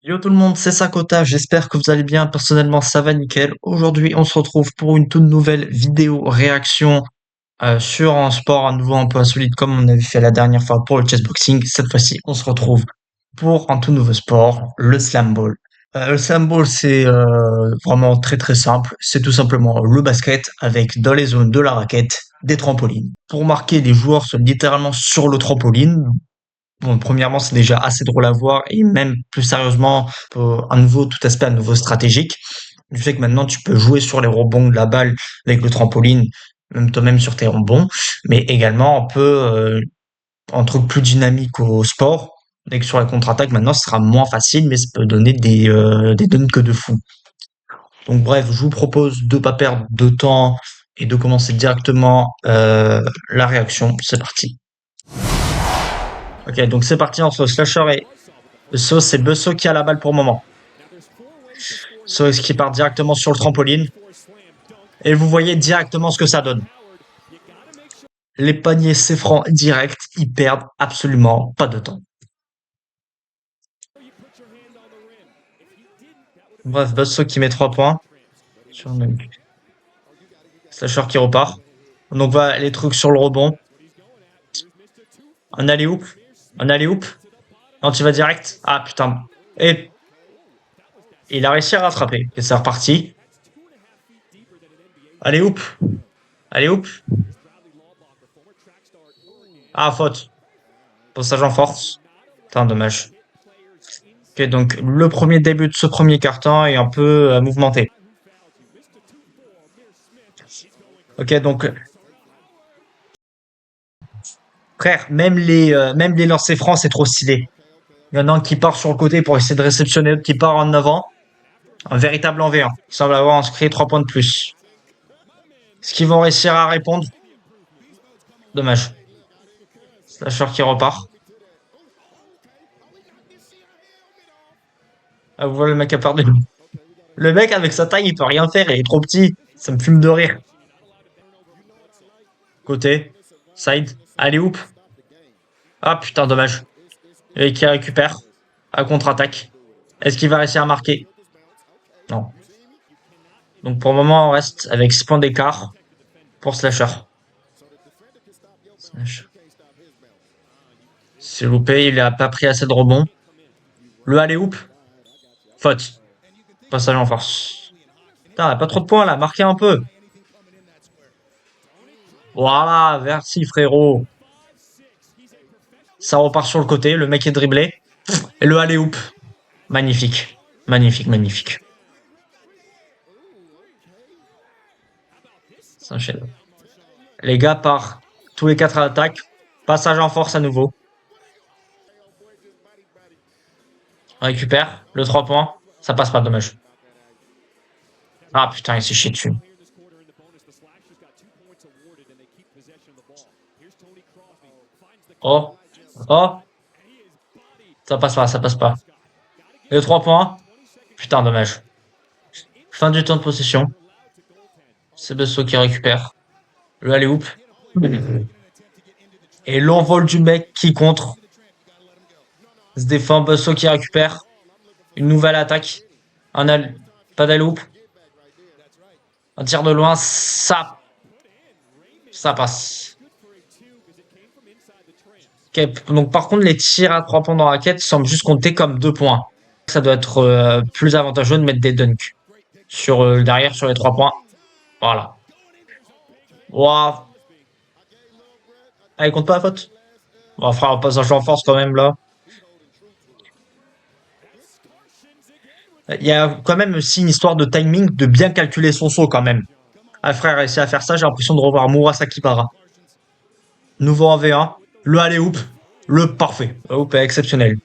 Yo tout le monde, c'est Sakota, j'espère que vous allez bien, personnellement ça va nickel. Aujourd'hui on se retrouve pour une toute nouvelle vidéo réaction sur un sport à nouveau un peu insolite comme on avait fait la dernière fois pour le chessboxing. Cette fois-ci on se retrouve pour un tout nouveau sport, le slam ball. Le slam ball c'est vraiment très très simple, c'est tout simplement le basket avec dans les zones de la raquette des trampolines. Pour marquer, les joueurs sont littéralement sur le trampoline. Bon, premièrement, c'est déjà assez drôle à voir et même plus sérieusement, un nouveau tout aspect à nouveau stratégique. Du fait que maintenant tu peux jouer sur les rebonds de la balle avec le trampoline, même toi-même sur tes rebonds, mais également un peu un truc plus dynamique au sport. Et que sur la contre-attaque, maintenant, ce sera moins facile, mais ça peut donner des dunks de fou. Donc bref, je vous propose de pas perdre de temps et de commencer directement la réaction. C'est parti. Ok, donc c'est parti entre Slasher et So, c'est Busso qui a la balle pour le moment. So qui part directement sur le trampoline. Et vous voyez directement ce que ça donne. Les paniers s'effrant direct, ils perdent absolument pas de temps. Bref, Busso qui met 3 points. Sur le même. Slasher qui repart. Donc voilà les trucs sur le rebond. Un alley-oop. Un alley-oop. Non, tu vas direct. Ah putain. Et il a réussi à rattraper. Et c'est reparti. Alley-oop. Alley-oop. Ah, faute. Passage en force. Putain, dommage. Ok, donc le premier début de ce premier quart-temps est un peu mouvementé. Ok, donc frère, même les lancers francs, c'est trop stylé. Il y en a un qui part sur le côté pour essayer de réceptionner, l'autre qui part en avant. Un véritable en V1. Il semble avoir inscrit 3 points de plus. Est-ce qu'ils vont réussir à répondre? Dommage. Slasher qui repart. Ah, vous voyez le mec a perdu. Le mec avec sa taille, il peut rien faire, il est trop petit. Ça me fume de rire. Côté. Side. Allez, oup. Ah putain, dommage. Et qui récupère. À contre-attaque. Est-ce qu'il va réussir à marquer? Non. Donc pour le moment, on reste avec 6 points d'écart pour Slasher. C'est loupé, il a pas pris assez de rebonds. Le alley-oop. Faute. Passage en force. Putain, on a pas trop de points là, marquez un peu. Voilà, merci frérot. Ça repart sur le côté, le mec est dribblé. Et le alley-oop. Magnifique. Magnifique, magnifique. Ça enchaîne. Les gars partent tous les 4 à l'attaque. Passage en force à nouveau. On récupère le 3 points. Ça passe pas, dommage. Ah putain, il s'est chié dessus. Oh, oh, ça passe pas, ça passe pas. Et le 3 points. Putain, dommage. Fin du temps de possession. C'est Besso qui récupère. Le alley-oop. Et l'envol du mec qui contre. Se défend, Besso qui récupère. Une nouvelle attaque. Pas d'alley-oop. Un tir de loin, ça passe. Okay, donc par contre, les tirs à 3 points dans la raquette semblent juste compter comme 2 points. Ça doit être plus avantageux de mettre des dunks sur derrière sur les 3 points. Voilà. Waouh. Ah, il compte pas la faute. On va faire un passage en force quand même là. Il y a quand même aussi une histoire de timing, de bien calculer son saut quand même. Ah frère a réussi à faire ça, j'ai l'impression de revoir Murasaki Para. Nouveau en V1, le alley-oop, le parfait. Le hoop est exceptionnel.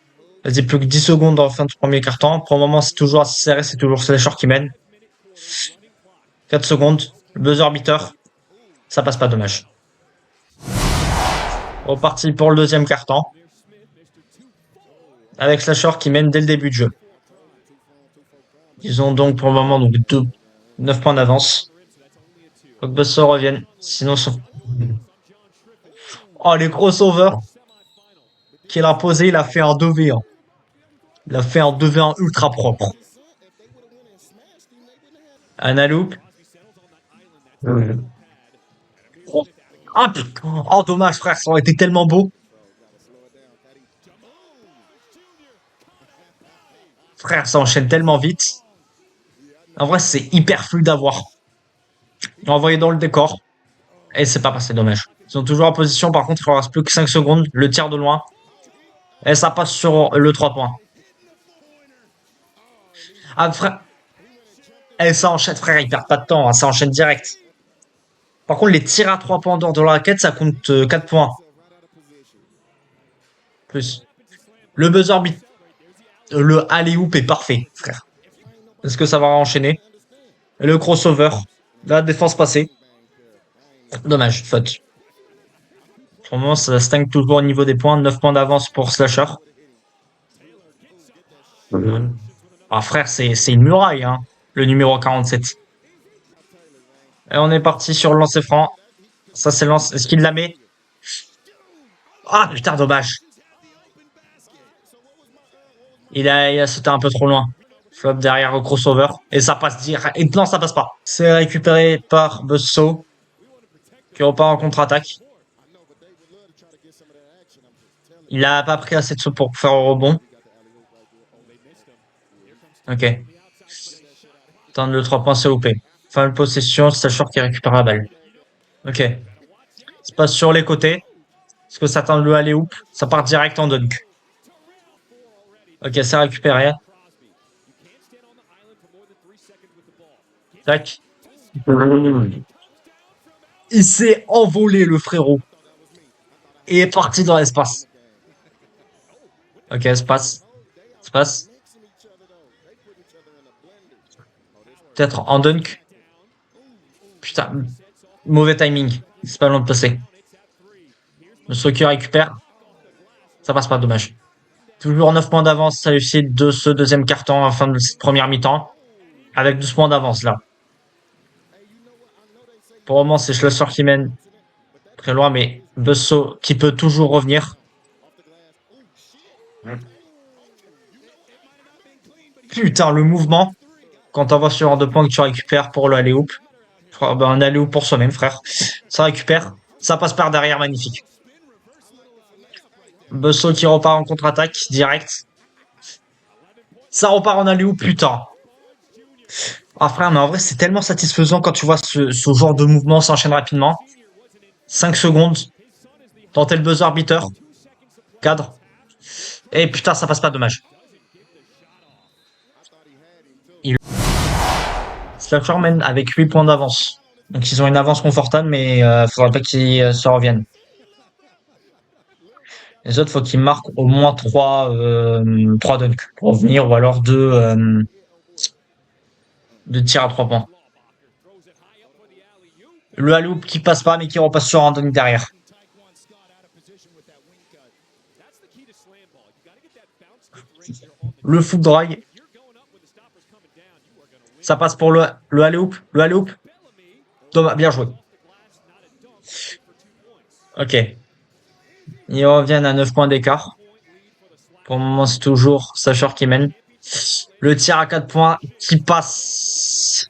Vas-y, plus que 10 secondes dans la fin du premier quart-temps. Pour le moment, c'est toujours assez serré, c'est toujours Slasher qui mène. 4 secondes, le buzzer beater, ça passe pas, dommage. Reparti pour le deuxième quart-temps. Avec Slasher qui mène dès le début de jeu. Ils ont donc pour le moment donc 9 points d'avance. Faut que Buster revienne. Sinon, oh, les crossovers qu'il a posé, il a fait un 2v1. Il a fait un 2v1 ultra propre. Analoop. Oh, ah, putain. Oh, dommage, frère, ça aurait été tellement beau. Frère, ça enchaîne tellement vite. En vrai, c'est hyper fluide à voir. Envoyé dans le décor. Et c'est pas passé, dommage. Ils sont toujours en position, par contre, il leur reste plus que 5 secondes. Le tir de loin. Et ça passe sur le 3 points. Ah, frère. Et ça enchaîne, frère, ils perdent pas de temps, hein, ça enchaîne direct. Par contre, les tirs à 3 points dehors de la raquette, ça compte 4 points. Plus. Le buzzer beat. Le alley-oop est parfait, frère. Est-ce que ça va enchaîner? Le crossover. La défense passée. Dommage, faute. Pour le moment, ça stagne toujours au niveau des points. 9 points d'avance pour Slasher. Ah, frère, c'est une muraille, hein, le numéro 47. Et on est parti sur le lancer franc. Ça, c'est lance. Est-ce qu'il la met? Ah, putain, dommage. Il a sauté un peu trop loin. Flop derrière au crossover. Et ça passe direct. Et non, ça passe pas. C'est récupéré par Buzzsaw. Qui repart en contre-attaque. Il a pas pris assez de sauts pour faire un rebond. Ok. Tente le 3 points, c'est OP. Fin de possession, Slasher qui récupère la balle. Ok. Se passe sur les côtés. Est-ce que ça tente le alley-oop? Ça part direct en dunk. Ok, c'est récupéré. Tac. Il s'est envolé, le frérot. Et est parti dans l'espace. Ok, espace. Espace. Peut-être en dunk. Putain. Mauvais timing. C'est pas long de passer. Le Soccer récupère. Ça passe pas, dommage. Toujours 9 points d'avance, réussite de ce deuxième carton à la fin de cette première mi-temps. Avec 12 points d'avance, là. Pour le moment, c'est Schlosser qui mène. Très loin, mais Buzzsaw qui peut toujours revenir. Putain, le mouvement. Quand t'envoies sur un 2 points que tu récupères pour le alley-oop. Un alley-oop pour soi-même, frère. Ça récupère. Ça passe par derrière, magnifique. Buzzsaw qui repart en contre-attaque, direct. Ça repart en alley-oop, putain. Ah frère, mais en vrai, c'est tellement satisfaisant quand tu vois ce genre de mouvement s'enchaîne rapidement. 5 secondes. Tenter le buzzer beater. Cadre. Et putain, ça passe pas, dommage. Slasher mène avec 8 points d'avance. Donc ils ont une avance confortable, mais faudrait pas qu'ils se reviennent. Les autres, faut qu'ils marquent au moins 3 dunks pour revenir, ou alors 2 tirs à 3 points. Le alley-oop qui passe pas, mais qui repasse sur un dunk derrière. Le foot dry. Ça passe pour le alley-oop. Le alley-oop. Bien joué. Ok. Ils reviennent à 9 points d'écart. Pour le moment, c'est toujours Slasher qui mène. Le tir à 4 points qui passe.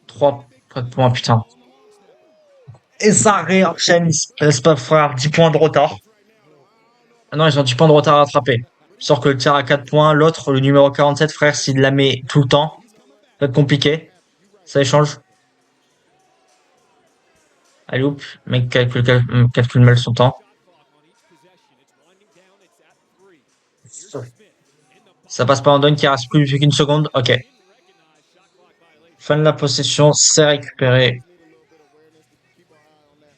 3 points, putain. Et ça réenchaîne. C'est pas frère, 10 points de retard. Ah non, ils ont 10 points de retard à rattraper. Sauf que le tir à 4 points, l'autre, le numéro 47, frère, s'il la met tout le temps, ça va être compliqué. Ça échange. Allez, hop, mec calcule mal son temps. Ça passe pas en dunk, il reste plus qu'une seconde. Ok. Fin de la possession, c'est récupéré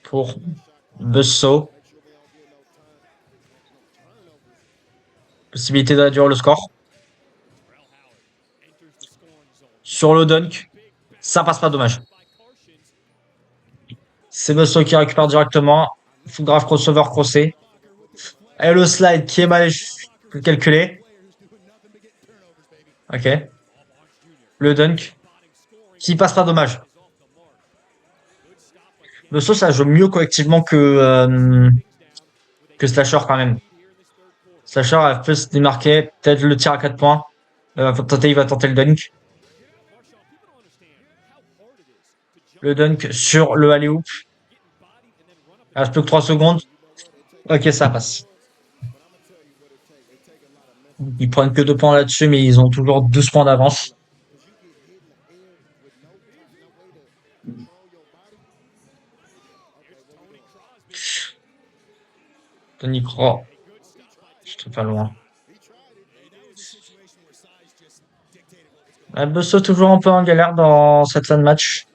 pour Buzzsaw. Possibilité de réduire le score. Sur le dunk, ça passe pas, dommage. C'est Buzzsaw qui récupère directement. Full grave crossover crossé. Et le slide qui est mal calculé. Ok. Le dunk qui passe pas, dommage. Buzzsaw, ça joue mieux collectivement que Slasher quand même. Slasher elle peut se démarquer. Peut-être le tir à 4 points. Il va tenter le dunk. Le dunk sur le alley-oop. Il reste plus que 3 secondes. Ok, ça passe. Ils prennent que 2 points là-dessus, mais ils ont toujours 12 points d'avance. Tony Croix. Je pas loin. Busso toujours un peu en galère dans cette fin de match.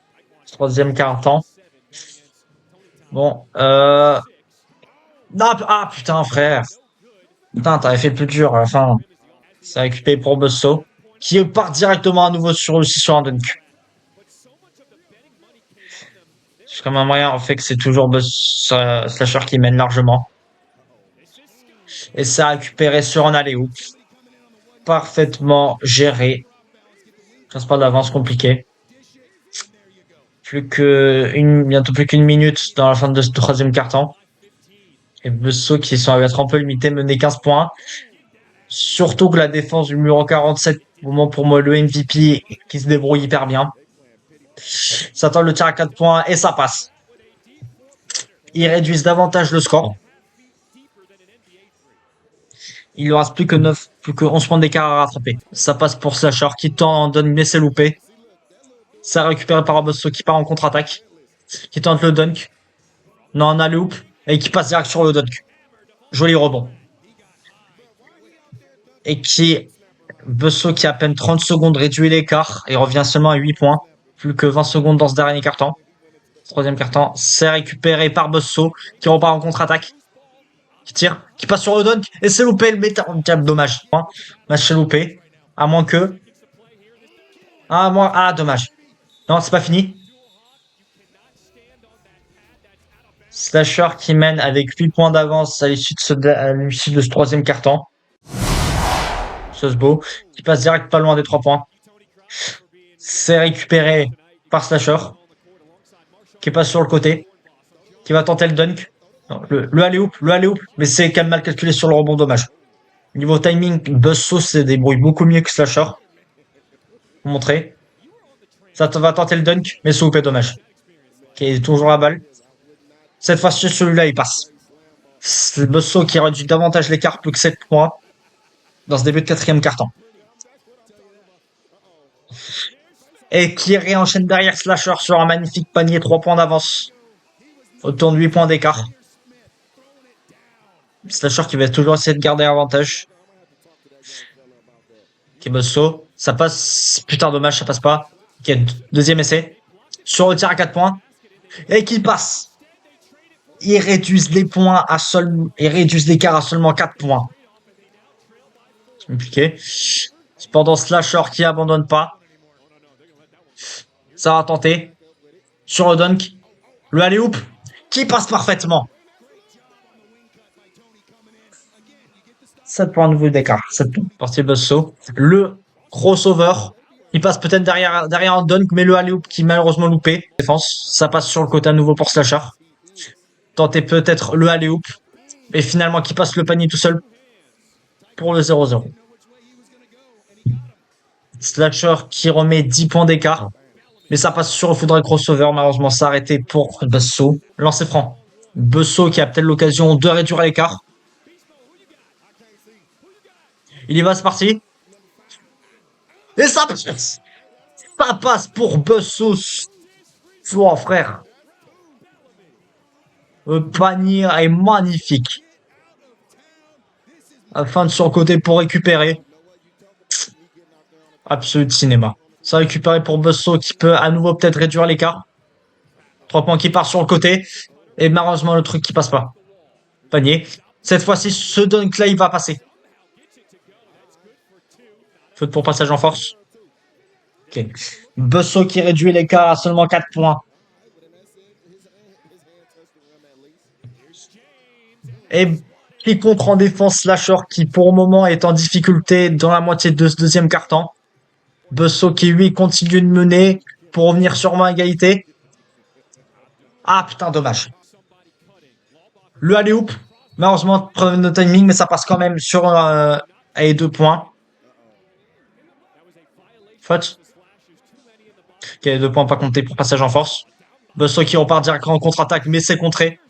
Troisième quart-temps. Bon, ah putain, frère. Putain, t'avais fait le plus dur à la fin. C'est récupéré pour Busso, qui part directement à nouveau sur un dunk. C'est comme un moyen, en fait, que c'est toujours Slasher qui mène largement. Et ça a récupéré sur un alley-oop. Parfaitement géré. 15 pas d'avance compliqué. Bientôt plus qu'une minute dans la fin de ce troisième quart-temps. Et Busso qui sont à être un peu limité, mené 15 points. Surtout que la défense du numéro 47, au moment pour moi, le MVP, qui se débrouille hyper bien. Ça tente le tir à 4 points et ça passe. Ils réduisent davantage le score. Il ne reste plus que 11 points d'écart à rattraper. Ça passe pour Slasher qui donne une essai loupé. Ça récupéré par Busso qui part en contre-attaque. Qui tente le dunk. Non, un alley-oop. Et qui passe direct sur le dunk. Joli rebond. Et Busso qui a à peine 30 secondes réduit l'écart et revient seulement à 8 points. Plus que 20 secondes dans ce dernier quart-temps. Troisième quart-temps, c'est récupéré par Busso qui repart en contre-attaque. Qui tire, qui passe sur le dunk et c'est loupé le méta. Dommage. Match c'est loupé. À moins que. Dommage. Non, c'est pas fini. Slasher qui mène avec 8 points d'avance à l'issue de ce troisième quart-temps. Sosbo qui passe direct pas loin des 3 points. C'est récupéré par Slasher qui passe sur le côté, qui va tenter le dunk. Non, le alley-oop, mais c'est quand même mal calculé sur le rebond, dommage. Niveau timing, Busso se débrouille beaucoup mieux que Slasher. Pour montrer. Ça va tenter le dunk, mais c'est loupé, dommage. Qui est toujours la balle. Cette fois-ci, celui-là, il passe. C'est Busso qui réduit davantage l'écart, plus que 7 points dans ce début de quatrième quart-temps. Et qui réenchaîne derrière Slasher sur un magnifique panier, 3 points d'avance. Autour de 8 points d'écart. Slasher qui va toujours essayer de garder l'avantage. Ok, Busso. Ça passe. Putain, dommage, ça passe pas. Ok, deuxième essai. Sur le tir à 4 points. Et qui passe. Ils réduisent l'écart à seulement 4 points. C'est compliqué. Cependant, Slasher qui abandonne pas. Ça va tenter. Sur le dunk. Le alley-oop. Qui passe parfaitement. 7 points nouveau d'écart. 7 points. Partie Busso. Le crossover. Il passe peut-être derrière un dunk, mais le alley-oop qui malheureusement loupé. Défense. Ça passe sur le côté à nouveau pour Slasher. Tenter peut-être le alley-oop. Et finalement qui passe le panier tout seul. Pour le 0-0. Slasher qui remet 10 points d'écart. Mais ça passe sur le faudrait crossover. Malheureusement, ça a arrêté pour Busso. Lancer franc. Busso qui a peut-être l'occasion de réduire l'écart. Il y va, c'est parti. Et ça passe. Ça passe pour Busso. Oh, frère. Le panier est magnifique. Afin de son côté pour récupérer. Absolu cinéma. Ça récupéré pour Busso qui peut à nouveau peut-être réduire l'écart. 3 points qui part sur le côté. Et malheureusement, le truc qui passe pas. Panier. Cette fois-ci, ce dunk-là, il va passer. Faute pour passage en force. Ok. Busso qui réduit l'écart à seulement 4 points. Et qui contre en défense Slasher qui pour le moment est en difficulté dans la moitié de ce deuxième quart-temps. Busso qui lui continue de mener pour revenir sûrement à égalité. Ah putain, dommage. Le alley-oop Malheureusement, problème de timing, mais ça passe quand même sur les 2 points. Faute. Ok, 2 points pas comptés pour passage en force. Busto qui repart direct en contre-attaque, mais c'est contré.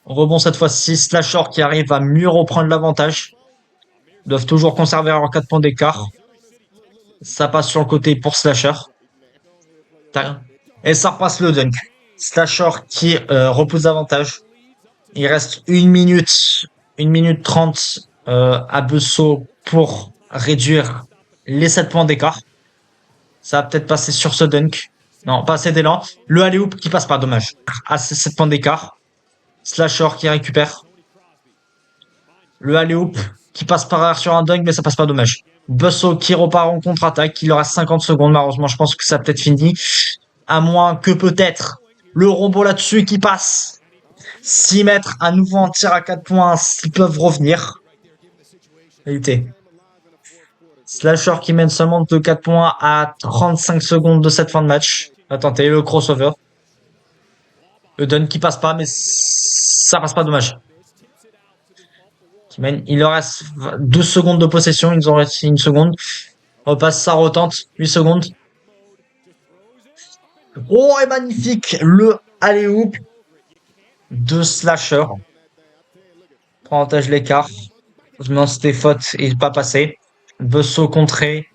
Rebond cette fois-ci, Slasher qui arrive à mieux reprendre l'avantage. Ils doivent toujours conserver leurs 4 points d'écart. Ça passe sur le côté pour Slasher. Et ça repasse le dunk. Slasher qui repousse davantage. Il reste 1 minute 30 à Besso pour réduire les 7 points d'écart. Ça va peut-être passer sur ce dunk. Non, pas assez d'élan. Le alley-oop qui passe pas, dommage. À ces 7 points d'écart. Slasher qui récupère. Le alley-oop qui passe par arrière sur un dunk, mais ça passe pas, dommage. Besso qui repart en contre-attaque. Il aura 50 secondes, malheureusement. Je pense que ça a peut-être fini. À moins que peut-être le robot là-dessus qui passe. 6 mètres, à nouveau en tir à 4 points, s'ils peuvent revenir. Égalité. Slasher qui mène seulement de 4 points à 35 secondes de cette fin de match. Attendez, le crossover. Le dunk qui passe pas, mais ça passe pas, dommage. Qui mène, il leur reste 12 secondes de possession, ils ont resté 1 seconde. Repasse, ça retente, 8 secondes. Oh, et magnifique, le alley-oop de Slasher. Avantage l'écart. Je me lance des fautes et pas passé. Besso contré.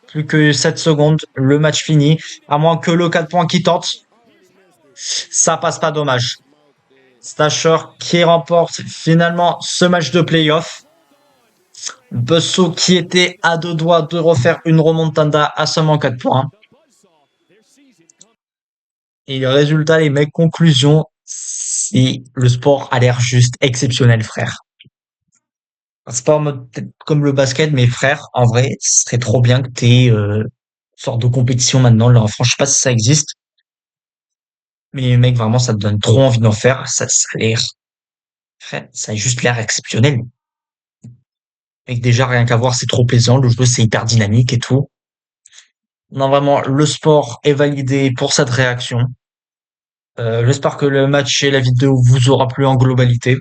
Plus que 7 secondes. Le match fini. À moins que le 4 points qui tente. Ça passe pas, dommage. Slasher qui remporte finalement ce match de playoff. Besso qui était à 2 doigts de refaire une remontada à seulement 4 points. Et le résultat, les mecs, conclusion, c'est le sport a l'air juste exceptionnel, frère. C'est pas en mode comme le basket, mais frère, en vrai, ce serait trop bien que t'aies sorte de compétition maintenant. Là, franchement, je sais pas si ça existe, mais mec, vraiment, ça te donne trop envie d'en faire. Ça a l'air, frère, ça a juste l'air exceptionnel. Mec, déjà, rien qu'à voir, c'est trop plaisant. Le jeu, c'est hyper dynamique et tout. Non, vraiment, le sport est validé pour cette réaction. J'espère que le match et la vidéo vous aura plu en globalité.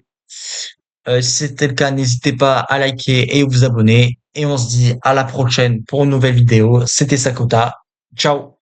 Si c'était le cas, n'hésitez pas à liker et vous abonner. Et on se dit à la prochaine pour une nouvelle vidéo. C'était Sakota. Ciao.